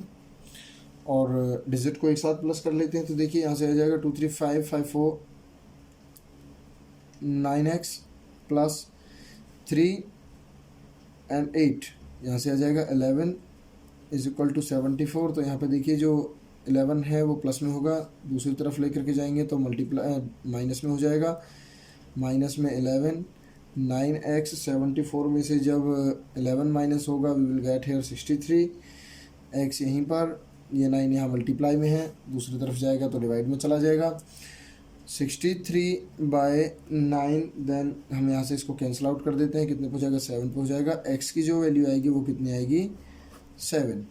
और डिजिट को एक साथ प्लस कर लेते हैं। तो देखिए यहाँ से आ जाएगा 2 3 5 5 4 9x प्लस 3 एंड 8, यहाँ से आ जाएगा 11 इज इक्वल टू 74। तो यहाँ पे देखिए जो 11 है वो प्लस में होगा, दूसरी तरफ लेकर के जाएंगे तो मल्टीप्लाई माइनस में हो जाएगा, माइनस में 11 9x 74 में से जब 11 माइनस होगा we will get here 63, x यहीं पर, ये 9 यहाँ मल्टीप्लाई में है, दूसरी तरफ जाएगा तो डिवाइड में चला जाएगा। 63/9, देन हम यहाँ से इसको कैंसिल आउट कर देते हैं, कितने पे हो जाएगा 7 पे हो जाएगा। x की जो वैल्यू आएगी वो कितनी आएगी 7,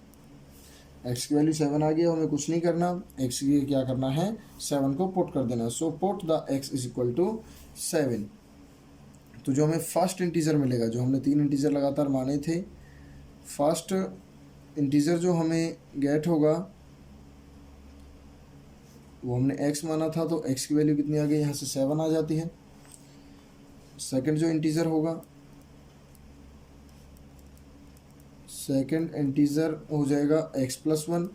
x की वैल्यू 7 आ गई, हमें कुछ नहीं करना, x की क्या करना है 7 को पुट कर देना। So put the x is equal to 7। तो जो हमें फर्स्ट इंटीजर मिलेगा, जो हमने 3 इंटीजर लगातार माने थे, फर्स्ट इंटीजर जो हमें गेट होगा वो हमने x माना था, तो x की वैल्यू कितनी आ गई, यहाँ से 7 आ जाती है। सेकंड जो इंटीजर होगा, सेकंड इंटीजर हो जाएगा x प्लस 1,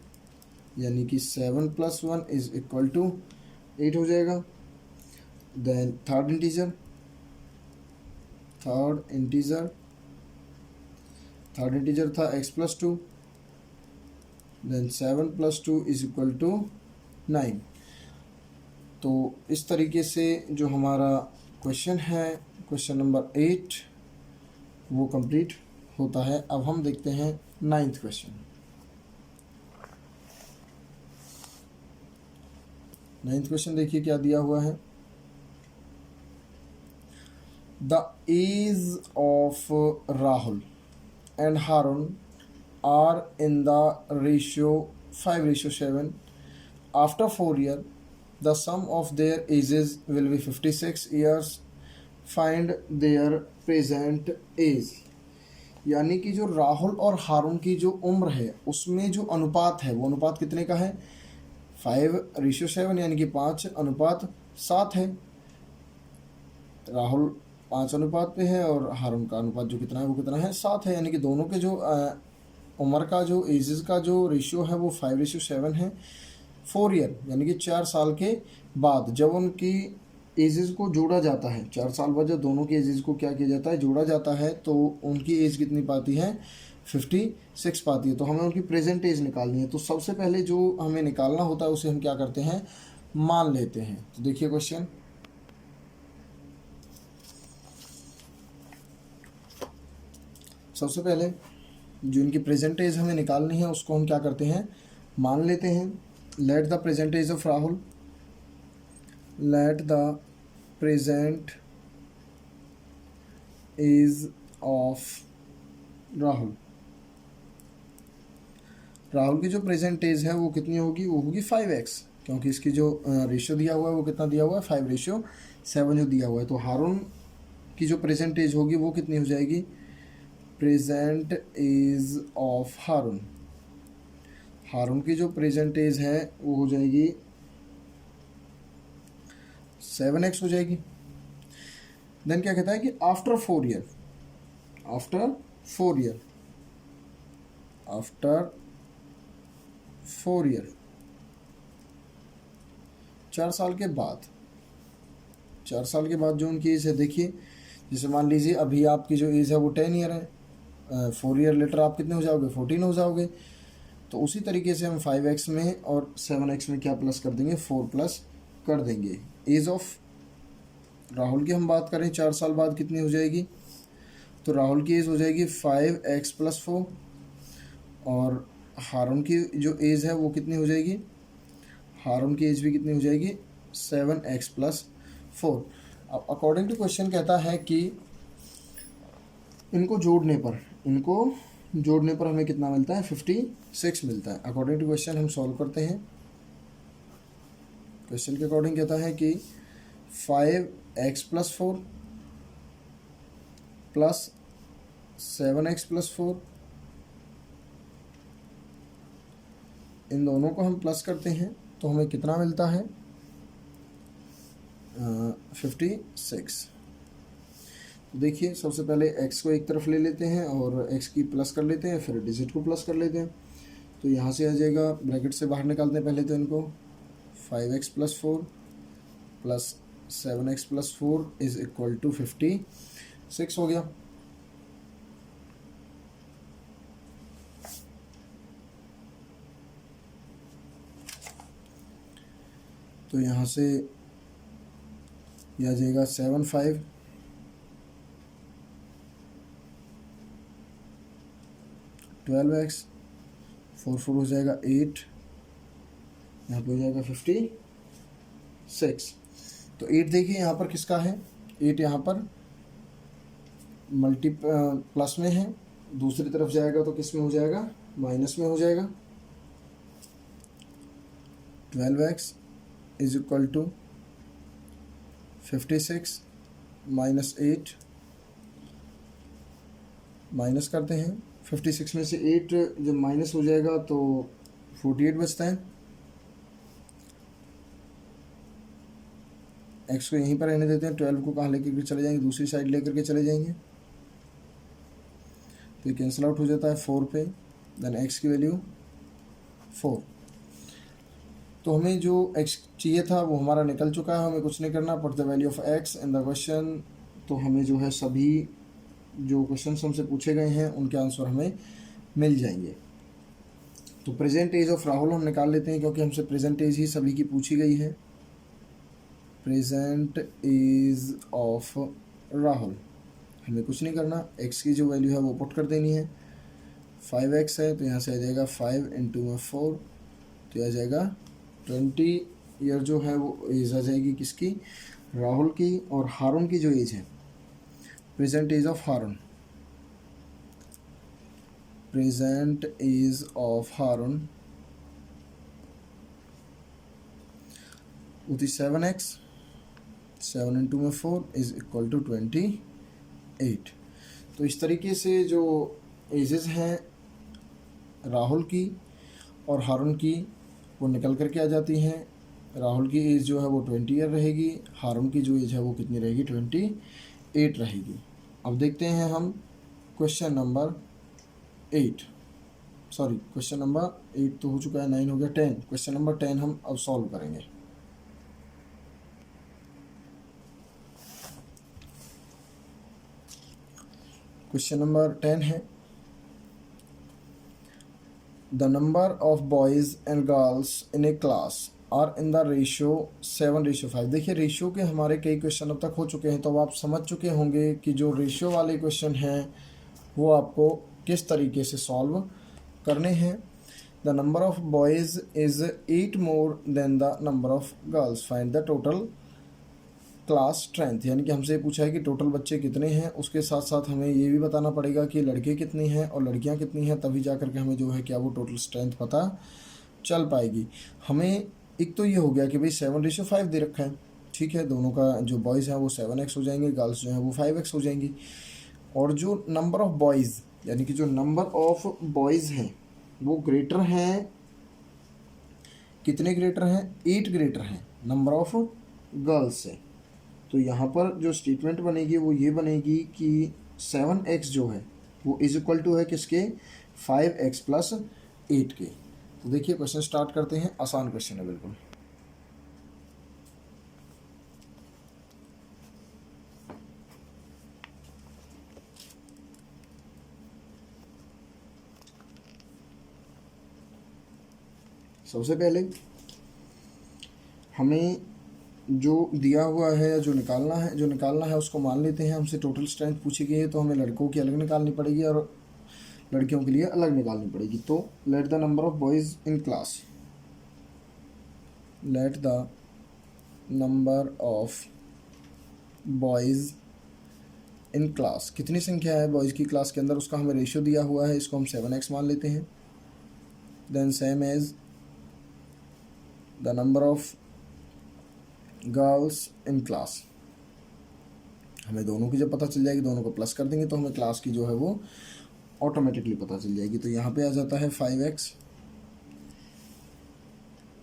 यानी कि 7 प्लस 1 इज इक्वल टू 8 हो जाएगा। देन थर्ड इंटीजर था x plus 2, then 7 plus 2 is equal to 9। तो इस तरीके से जो हमारा क्वेश्चन है, क्वेश्चन नंबर 8 वो कंप्लीट होता है। अब हम देखते हैं 9th क्वेश्चन। 9th क्वेश्चन देखिए क्या दिया हुआ है। The age of Rahul and Haroon are in the ratio 5:7। After 4 years the sum of their ages will be 56 years. Find their present age। यानी कि जो राहुल और हारून की जो उम्र है उसमें जो अनुपात है वो अनुपात कितने का है 5:7, यानी कि 5:7 है। राहुल 5 अनुपात पे है और हारून का अनुपात जो कितना है वो कितना है 7 है, यानी कि दोनों के जो उम्र का जो एजेस का जो रेशियो है वो 5:7 है। 4 year यानी कि 4 साल के बाद जब उनकी एजेस को जोड़ा जाता है, 4 साल बाद जब दोनों की एजेस को क्या किया जाता है जोड़ा जाता है, तो उनकी एज कितनी पाती है 56 पाती है। तो हमें उनकी प्रेजेंट एज निकालनी है। तो सबसे पहले जो हमें निकालना होता है उसे हम क्या करते हैं मान लेते हैं। तो देखिए क्वेश्चन, सबसे पहले जो इनकी प्रेजेंट एज हमें निकालनी है उसको हम क्या करते हैं मान लेते हैं। Let the present age of Rahul, let the present age of Rahul, Rahul की जो प्रेजेंट एज है वो कितनी होगी, वो होगी 5x, क्योंकि इसकी जो रेशियो दिया हुआ है वो कितना दिया हुआ है 5:7 जो दिया हुआ है। तो हारून की जो प्रेजेंट एज होगी वो कितनी हो जाएगी, प्रेजेंट एज ऑफ हारून, हारून की जो प्रेजेंट एज है वो हो जाएगी 7x हो जाएगी। देन क्या कहता है कि आफ्टर 4 year, आफ्टर 4 year 4 साल के बाद, 4 साल के बाद जो उनकी एज है, देखिए जैसे मान लीजिए अभी आपकी जो एज है वो 10 year है, 4 year लेटर आप कितने हो जाओगे 14 हो जाओगे। तो उसी तरीके से हम 5x में और 7x में क्या प्लस कर देंगे 4 प्लस कर देंगे। एज ऑफ राहुल की हम बात करें 4 साल बाद कितनी हो जाएगी, तो राहुल की एज हो जाएगी 5x + 4, और हारून की जो एज है वो कितनी हो जाएगी, हारून की एज भी कितनी हो जाएगी 7x + 4। अब अकॉर्डिंग टू क्वेश्चन कहता है कि इनको जोड़ने पर हमें कितना मिलता है 56 मिलता है। अकॉर्डिंग टू क्वेश्चन हम सॉल्व करते हैं। क्वेश्चन के अकॉर्डिंग कहता है कि 5x + 4 प्लस 7x + 4, इन दोनों को हम प्लस करते हैं तो हमें कितना मिलता है 56। देखिए सबसे पहले x को एक तरफ ले लेते हैं और x की प्लस कर लेते हैं, फिर डिजिट को प्लस कर लेते हैं। तो यहाँ से आ जाएगा, ब्रैकेट से बाहर निकालते हैं पहले तो इनको, 5x+4 plus 7x+4 is equal to 56 हो गया। तो यहाँ से यह आ जाएगा 7 5 12x, 4 4 हो जाएगा 8, यहाँ पे हो जाएगा 56। तो 8 देखिए यहाँ पर किसका है, 8 यहाँ पर प्लस में है, दूसरी तरफ जाएगा तो किस में हो जाएगा, माइनस में हो जाएगा। 12x is equal to 56 minus 8, minus करते हैं, 56 में से 8 जब माइनस हो जाएगा तो 48 बचता है। x को यहीं पर रहने देते हैं, 12 को कहाँ लेकर के चले जाएंगे, दूसरी साइड लेकर के चले जाएंगे, तो ये कैंसिल आउट हो जाता है 4 पे, देन x की वैल्यू 4। तो हमें जो x चाहिए था वो हमारा निकल चुका है, हमें कुछ नहीं करना, put the value of x in the question. तो हमें जो है सभी जो क्वेश्चन हमसे पूछे गए हैं उनके आंसर हमें मिल जाएंगे। तो प्रेजेंट एज ऑफ राहुल हम निकाल लेते हैं, क्योंकि हमसे प्रेजेंट एज ही सभी की पूछी गई है। प्रेजेंट एज ऑफ राहुल, हमें कुछ नहीं करना, x की जो वैल्यू है वो पुट कर देनी है। 5x है तो यहाँ से आ जाएगा 5 × 4, तो आ जाएगा 20 ईयर जो है वो एज आ जाएगी किसकी, राहुल की। और हारून की जो एज है, present age of Haroon, present age of Haroon वो थी 7x, 7 × 4 इज इक्वल टू 28। तो इस तरीके से जो एजेस हैं राहुल की और हारून की वो निकल करके आ जाती हैं। राहुल की एज जो है वो 20 ईयर रहेगी, हारून की जो एज है वो कितनी रहेगी, 28 रहेगी। अब देखते हैं हम question number 8, sorry question number 8 तो हो चुका है, 9 हो गया, 10। क्वेश्चन नंबर 10 हम अब सॉल्व करेंगे। क्वेश्चन नंबर 10 है, the number of boys and girls in a class are in the ratio 7:5। देखिए रेशियो के हमारे कई क्वेश्चन अब तक हो चुके हैं, तो आप समझ चुके होंगे कि जो रेशियो वाले क्वेश्चन हैं वो आपको किस तरीके से सॉल्व करने हैं। The number of boys is 8 more than the number of girls, find the total class strength. यानी कि हमसे पूछा है कि टोटल बच्चे कितने हैं, उसके साथ साथ हमें ये भी बताना पड़ेगा कि लड़के कितने हैं और लड़कियां कितनी हैं, तभी जा करके हमें जो है क्या वो टोटल स्ट्रेंथ पता चल पाएगी। हमें एक तो ये हो गया कि भाई 7:5 दे रखा है, ठीक है, दोनों का जो बॉयज़ हैं वो 7x हो जाएंगे, गर्ल्स जो हैं वो 5x हो जाएंगी। और जो नंबर ऑफ बॉयज़ यानी कि जो नंबर ऑफ बॉयज़ हैं वो ग्रेटर हैं, कितने ग्रेटर हैं, 8 ग्रेटर हैं नंबर ऑफ गर्ल्स से। तो यहाँ पर जो स्टेटमेंट बनेगी वो ये बनेगी कि 7x जो है वो इज इक्वल टू है किसके, 5x + 8 के। तो देखिए क्वेश्चन स्टार्ट करते हैं, आसान क्वेश्चन है बिल्कुल। सबसे पहले हमें जो दिया हुआ है या जो निकालना है उसको मान लेते हैं। हमसे टोटल स्ट्रेंथ पूछी गई है तो हमें लड़कों की अलग निकालनी पड़ेगी और लड़कियों के लिए अलग निकालनी पड़ेगी। तो let the number of boys in class, let the number of boys in class, कितनी संख्या है बॉयज़ की क्लास के अंदर उसका हमें रेशियो दिया हुआ है, इसको हम 7x मान लेते हैं। Then same as the number of girls in class, हमें दोनों की जब पता चल जाएगी दोनों को प्लस कर देंगे तो हमें क्लास की जो है वो ऑटोमेटिकली पता चल जाएगी। तो यहाँ पे आ जाता है 5x।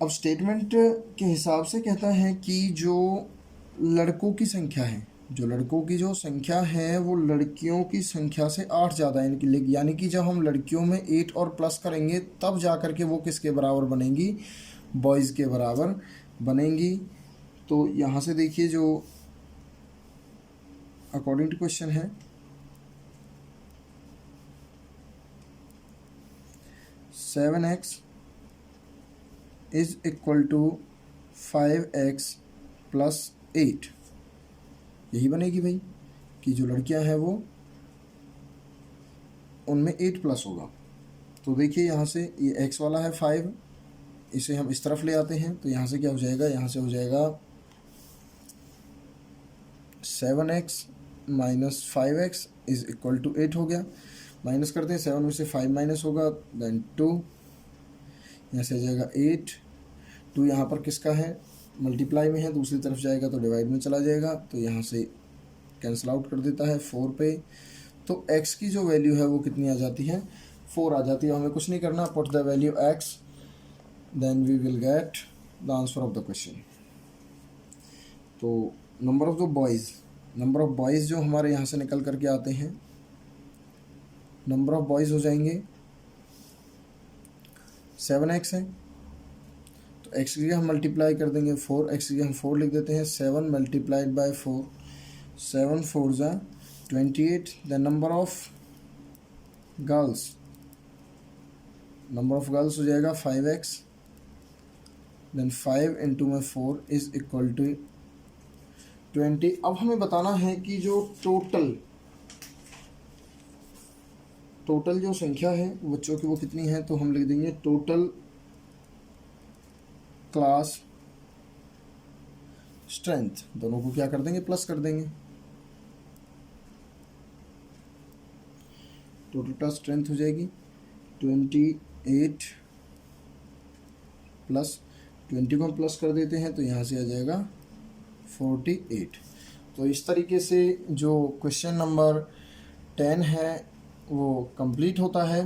अब स्टेटमेंट के हिसाब से कहता है कि जो लड़कों की संख्या है, जो लड़कों की जो संख्या है वो लड़कियों की संख्या से 8 ज़्यादा है, यानी कि जब हम लड़कियों में 8 और प्लस करेंगे तब जा कर के वो किसके बराबर बनेंगी, बॉयज़ के बराबर बनेंगी। तो यहाँ से देखिए जो अकॉर्डिंग टू क्वेश्चन है 7x is equal to 5x plus 8, यही बनेगी भाई कि जो लड़कियां हैं वो उनमें 8 प्लस होगा। तो देखिए यहाँ से ये x वाला है 5, इसे हम इस तरफ ले आते हैं तो यहाँ से क्या हो जाएगा, यहाँ से हो जाएगा 7x minus 5x is equal to 8 हो गया। माइनस करते हैं, 7 में से 5 माइनस होगा देन 2, यहाँ से आ जाएगा 8। 2 यहाँ पर किसका है, मल्टीप्लाई में है, दूसरी तरफ जाएगा तो डिवाइड में चला जाएगा, तो यहाँ से कैंसिल आउट कर देता है 4 पे। तो x की जो वैल्यू है वो कितनी आ जाती है, 4 आ जाती है। हमें कुछ नहीं करना, put the value x then we will get the answer of the question. तो नंबर ऑफ बॉयज़ जो हमारे यहाँ से निकल करके आते हैं, नंबर ऑफ बॉयज़ हो जाएंगे 7x है, तो x की हम मल्टीप्लाई कर देंगे 4, x की हम 4 लिख देते हैं, 7 मल्टीप्लाइड बाय 4, 7 4 ज़ा 28। द नंबर ऑफ गर्ल्स हो जाएगा 5x, देन 5 इंटू में 4 इज इक्वल टू 20। अब हमें बताना है कि जो टोटल जो संख्या है बच्चों की वो कितनी है, तो हम लिख देंगे टोटल क्लास स्ट्रेंथ, दोनों को क्या कर देंगे, प्लस कर देंगे। टोटल क्लास स्ट्रेंथ हो जाएगी 28 प्लस 20 को हम प्लस कर देते हैं तो यहाँ से आ जाएगा 48। तो इस तरीके से जो क्वेश्चन नंबर 10 है वो कंप्लीट होता है।